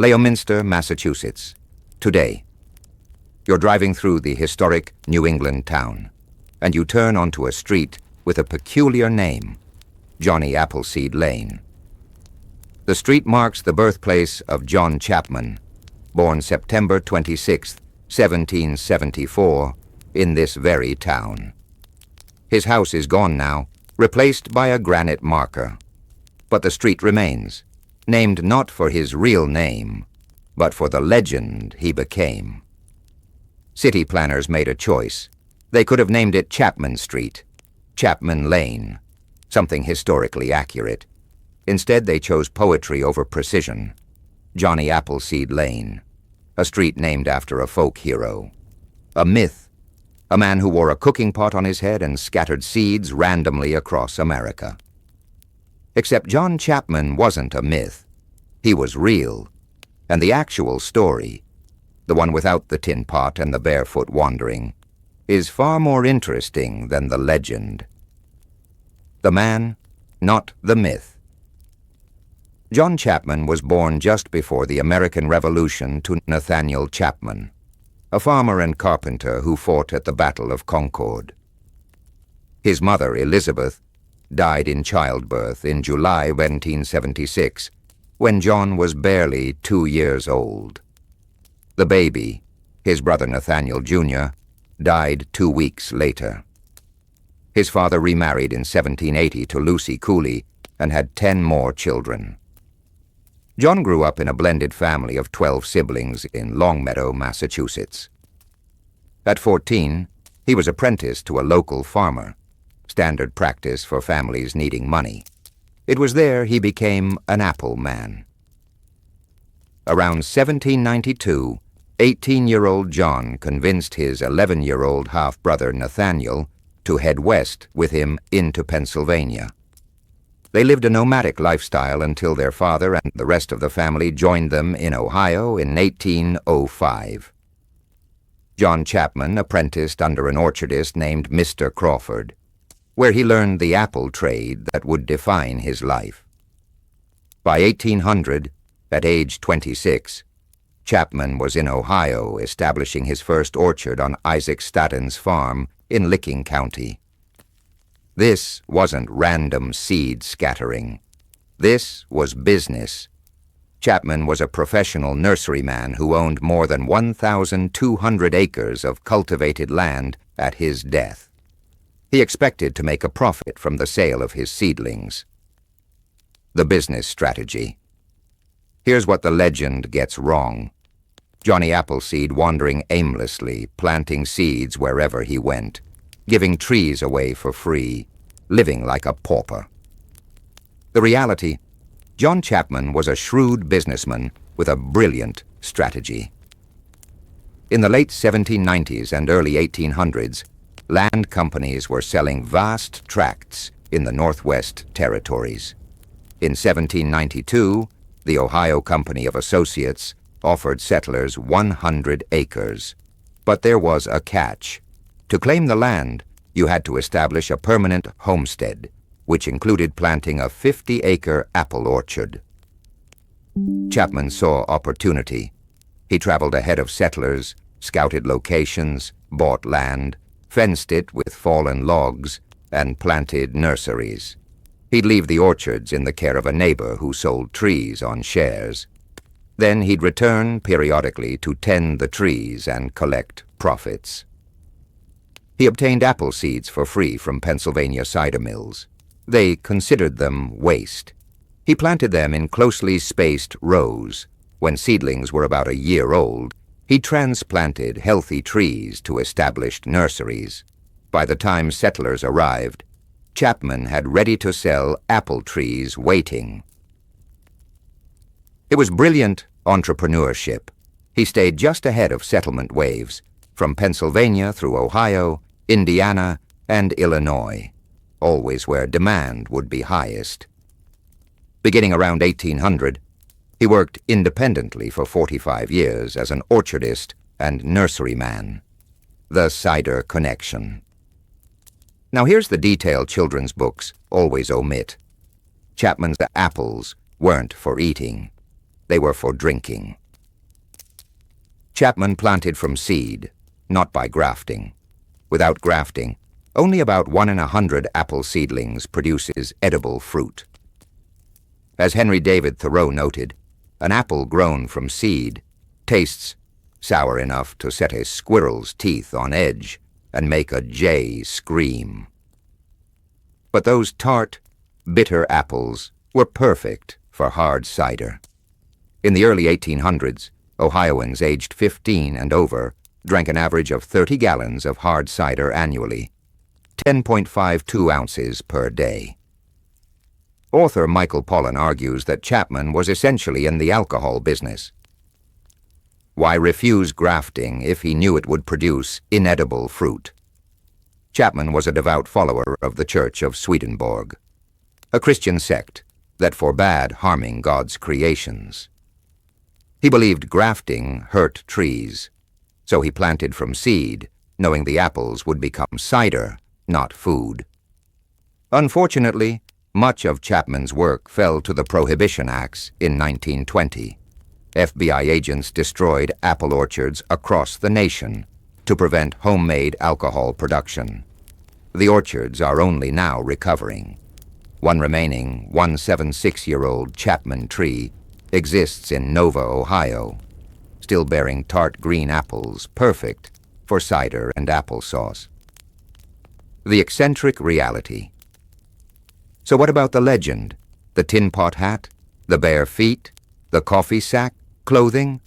Leominster, Massachusetts. Today, you're driving through the historic New England town, and you turn onto a street with a peculiar name, Johnny Appleseed Lane. The street marks the birthplace of John Chapman, born September 26, 1774, in this very town. His house is gone now, replaced by a granite marker. But the street remains, named not for his real name, but for the legend he became. City planners made a choice. They could have named it Chapman Street, Chapman Lane, something historically accurate. Instead, they chose poetry over precision. Johnny Appleseed Lane, a street named after a folk hero. A myth, a man who wore a cooking pot on his head and scattered seeds randomly across America. Except John Chapman wasn't a myth. He was real, and the actual story, the one without the tin pot and the barefoot wandering, is far more interesting than the legend. The man, not the myth. John Chapman was born just before the American Revolution to Nathaniel Chapman, a farmer and carpenter who fought at the Battle of Concord. His mother, Elizabeth, died in childbirth in July 1776, when John was barely 2 years old. The baby, his brother Nathaniel Jr., died 2 weeks later. His father remarried in 1780 to Lucy Cooley and had 10 more children. John grew up in a blended family of 12 siblings in Longmeadow, Massachusetts. At 14, he was apprenticed to a local farmer, standard practice for families needing money. It was there he became an apple man. Around 1792, 18-year-old John convinced his 11-year-old half-brother Nathaniel to head west with him into Pennsylvania. They lived a nomadic lifestyle until their father and the rest of the family joined them in Ohio in 1805. John Chapman apprenticed under an orchardist named Mr. Crawford, where he learned the apple trade that would define his life. By 1800, at age 26, Chapman was in Ohio establishing his first orchard on Isaac Statton's farm in Licking County. This wasn't random seed scattering. This was business. Chapman was a professional nurseryman who owned more than 1,200 acres of cultivated land at his death. He expected to make a profit from the sale of his seedlings. The business strategy. Here's what the legend gets wrong. Johnny Appleseed wandering aimlessly, planting seeds wherever he went, giving trees away for free, living like a pauper. The reality, John Chapman was a shrewd businessman with a brilliant strategy. In the late 1790s and early 1800s, land companies were selling vast tracts in the Northwest Territories. In 1792, the Ohio Company of Associates offered settlers 100 acres. But there was a catch. To claim the land, you had to establish a permanent homestead, which included planting a 50-acre apple orchard. Chapman saw opportunity. He traveled ahead of settlers, scouted locations, bought land, fenced it with fallen logs, and planted nurseries. He'd leave the orchards in the care of a neighbor who sold trees on shares. Then he'd return periodically to tend the trees and collect profits. He obtained apple seeds for free from Pennsylvania cider mills. They considered them waste. He planted them in closely spaced rows. When seedlings were about a year old, he transplanted healthy trees to established nurseries. By the time settlers arrived, Chapman had ready-to-sell apple trees waiting. It was brilliant entrepreneurship. He stayed just ahead of settlement waves, from Pennsylvania through Ohio, Indiana, and Illinois, always where demand would be highest. Beginning around 1800, he worked independently for 45 years as an orchardist and nurseryman. The cider connection. Now here's the detail children's books always omit. Chapman's apples weren't for eating. They were for drinking. Chapman planted from seed, not by grafting. Without grafting, only about 1 in 100 apple seedlings produces edible fruit. As Henry David Thoreau noted, an apple grown from seed tastes sour enough to set a squirrel's teeth on edge and make a jay scream. But those tart, bitter apples were perfect for hard cider. In the early 1800s, Ohioans aged 15 and over drank an average of 30 gallons of hard cider annually, 10.52 ounces per day. Author Michael Pollan argues that Chapman was essentially in the alcohol business. Why refuse grafting if he knew it would produce inedible fruit? Chapman was a devout follower of the Church of Swedenborg, a Christian sect that forbade harming God's creations. He believed grafting hurt trees, so he planted from seed, knowing the apples would become cider, not food. Unfortunately, much of Chapman's work fell to the Prohibition Acts in 1920. FBI agents destroyed apple orchards across the nation to prevent homemade alcohol production. The orchards are only now recovering. One remaining 176-year-old Chapman tree exists in Nova, Ohio, still bearing tart green apples perfect for cider and applesauce. The eccentric reality. So what about the legend? The tin pot hat? The bare feet? The coffee sack? Clothing?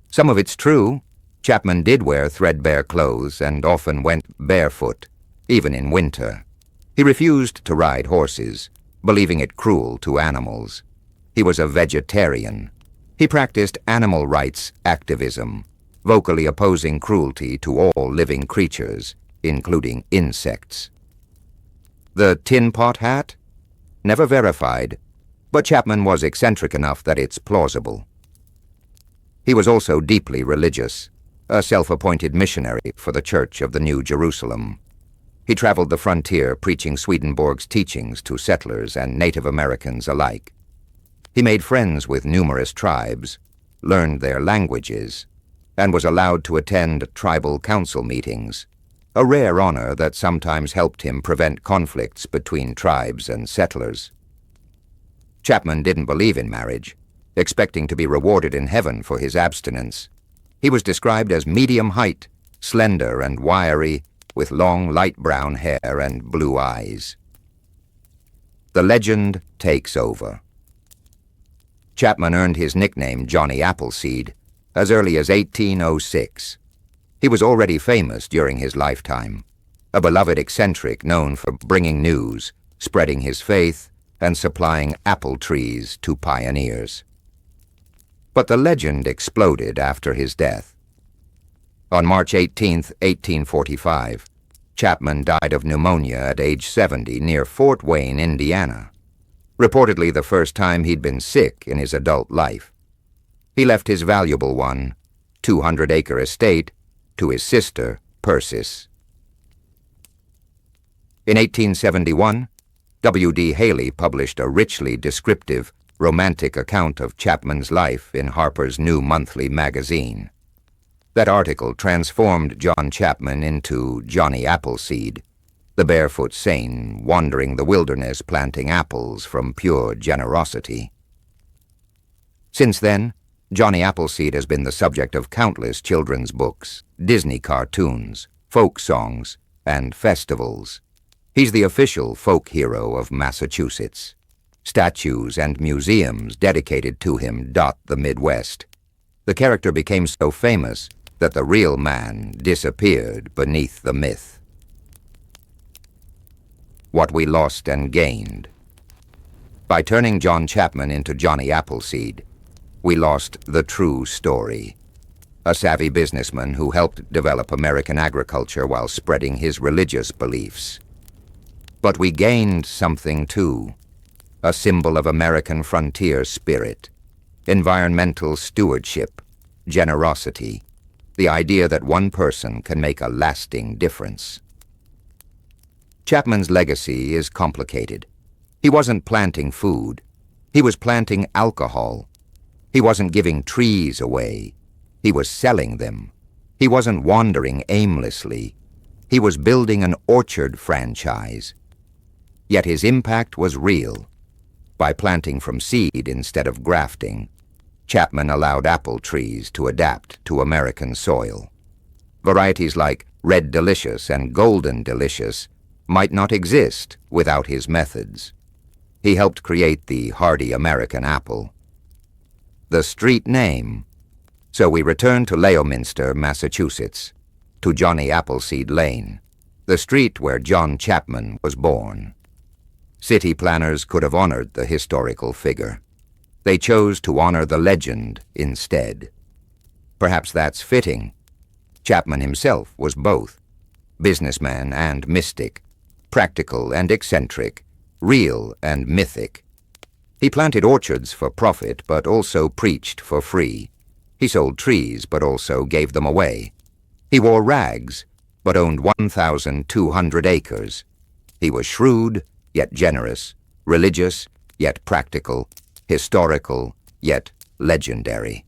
Some of it's true. Chapman did wear threadbare clothes and often went barefoot, even in winter. He refused to ride horses, believing it cruel to animals. He was a vegetarian. He practiced animal rights activism, vocally opposing cruelty to all living creatures, including insects. The tin pot hat? Never verified, but Chapman was eccentric enough that it's plausible. He was also deeply religious, a self-appointed missionary for the Church of the New Jerusalem. He traveled the frontier preaching Swedenborg's teachings to settlers and Native Americans alike. He made friends with numerous tribes, learned their languages, and was allowed to attend tribal council meetings, a rare honor that sometimes helped him prevent conflicts between tribes and settlers. Chapman didn't believe in marriage, expecting to be rewarded in heaven for his abstinence. He was described as medium height, slender and wiry, with long light brown hair and blue eyes. The legend takes over. Chapman earned his nickname Johnny Appleseed as early as 1806. He was already famous during his lifetime, a beloved eccentric known for bringing news, spreading his faith, and supplying apple trees to pioneers. But the legend exploded after his death. On March 18, 1845, Chapman died of pneumonia at age 70 near Fort Wayne, Indiana, reportedly the first time he'd been sick in his adult life. He left his valuable 200-acre estate to his sister, Persis. In 1871, W.D. Haley published a richly descriptive, romantic account of Chapman's life in Harper's New Monthly magazine. That article transformed John Chapman into Johnny Appleseed, the barefoot saint wandering the wilderness planting apples from pure generosity. Since then, Johnny Appleseed has been the subject of countless children's books, Disney cartoons, folk songs, and festivals. He's the official folk hero of Massachusetts. Statues and museums dedicated to him dot the Midwest. The character became so famous that the real man disappeared beneath the myth. What we lost and gained. By turning John Chapman into Johnny Appleseed, we lost the true story. A savvy businessman who helped develop American agriculture while spreading his religious beliefs. But we gained something too. A symbol of American frontier spirit, environmental stewardship, generosity, the idea that one person can make a lasting difference. Chapman's legacy is complicated. He wasn't planting food. He was planting alcohol. He wasn't giving trees away. He was selling them. He wasn't wandering aimlessly. He was building an orchard franchise. Yet his impact was real. By planting from seed instead of grafting, Chapman allowed apple trees to adapt to American soil. Varieties like Red Delicious and Golden Delicious might not exist without his methods. He helped create the hardy American apple. The street name. So we return to Leominster, Massachusetts, to Johnny Appleseed Lane, the street where John Chapman was born. City planners could have honored the historical figure. They chose to honor the legend instead. Perhaps that's fitting. Chapman himself was both, businessman and mystic, practical and eccentric, real and mythic. He planted orchards for profit, but also preached for free. He sold trees, but also gave them away. He wore rags, but owned 1,200 acres. He was shrewd, yet generous, religious, yet practical, historical, yet legendary.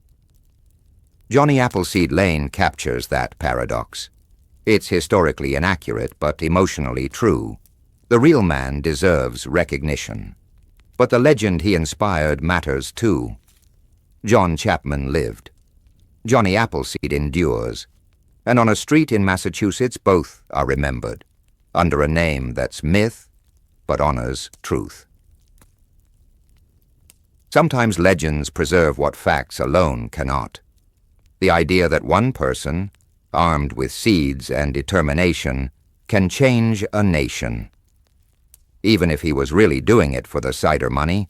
Johnny Appleseed Lane captures that paradox. It's historically inaccurate, but emotionally true. The real man deserves recognition. But the legend he inspired matters too. John Chapman lived. Johnny Appleseed endures. And on a street in Massachusetts, both are remembered, under a name that's myth, but honors truth. Sometimes legends preserve what facts alone cannot. The idea that one person, armed with seeds and determination, can change a nation. Even if he was really doing it for the cider money,